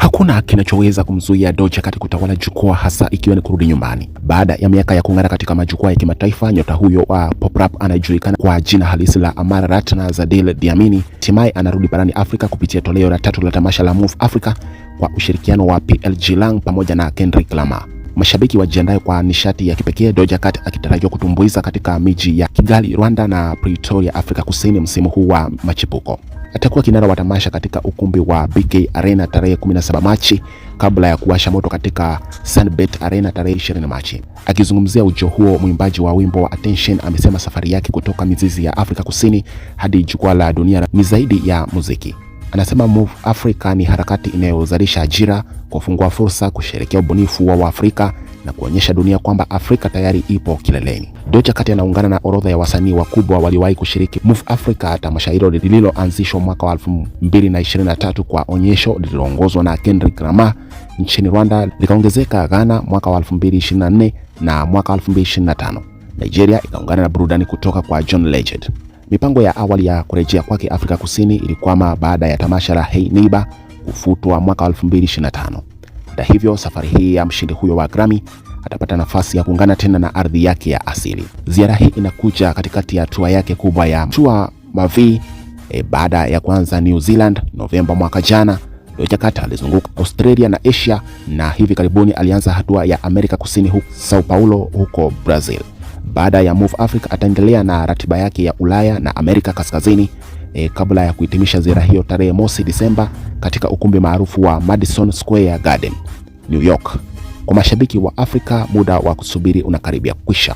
Hakuna kinachoweza kumzuia Doja Cat kutawala jukwaa, hasa ikiwa ni kurudi nyumbani. Baada ya miaka ya kung'ara katika majukwaa ya kimataifa, nyota huyo wa pop rap anayejulikana kwa jina halisi la Amara Ratna Zadel Diamini hatimaye anarudi barani Afrika kupitia toleo la 3 la tamasha la Move Africa kwa ushirikiano wa PLG Lang pamoja na Kendrick Lamar. Mashabiki wajiandae kwa nishati ya kipekee, Doja Cat akitarajiwa kutumbuiza katika miji ya Kigali, Rwanda na Pretoria, Afrika Kusini msimu huu wa machipuko. Atakuwa kinara wa tamasha katika ukumbi wa BK Arena tarehe 17 Machi kabla ya kuwasha moto katika Sunbet Arena tarehe 20 Machi. Akizungumzia ujio huo, mwimbaji wa wimbo wa Attention amesema safari yake kutoka mizizi ya Afrika Kusini hadi jukwaa la dunia ni zaidi ya muziki. Anasema Move Africa ni harakati inayozalisha ajira, kufungua fursa, kusherehekea ubunifu wa Afrika na kuonyesha dunia kwamba Afrika tayari ipo kileleni. Doja Cat anaungana na orodha ya wasanii wakubwa waliwahi kushiriki Move Africa, tamasha hilo lililoanzishwa mwaka wa 2023 kwa onyesho lililoongozwa na Kendrick Lamar nchini Rwanda, likaongezeka Ghana mwaka wa 2024 na mwaka wa 2025. Nigeria ikaungana na burudani kutoka kwa John Legend. Mipango ya awali ya kurejea kwake Afrika Kusini ilikwama baada ya tamasha la Hey Neighbor kufutwa mwaka 2025. Hata hivyo, safari hii ya mshindi huyo wa Grammy atapata nafasi ya kuungana tena na ardhi yake ya asili. Ziara hii inakuja katikati ya tour yake kubwa ya Tour Mavi baada ya kuanza New Zealand Novemba mwaka jana. Doja Cat alizunguka Australia na Asia na hivi karibuni alianza hatua ya Amerika Kusini huko Sao Paulo huko Brazil. Baada ya Move Africa ataendelea na ratiba yake ya Ulaya na Amerika Kaskazini kabla ya kuhitimisha ziara hiyo tarehe 1 Disemba katika ukumbi maarufu wa Madison Square Garden, New York. Kwa mashabiki wa Afrika, muda wa kusubiri unakaribia kwisha.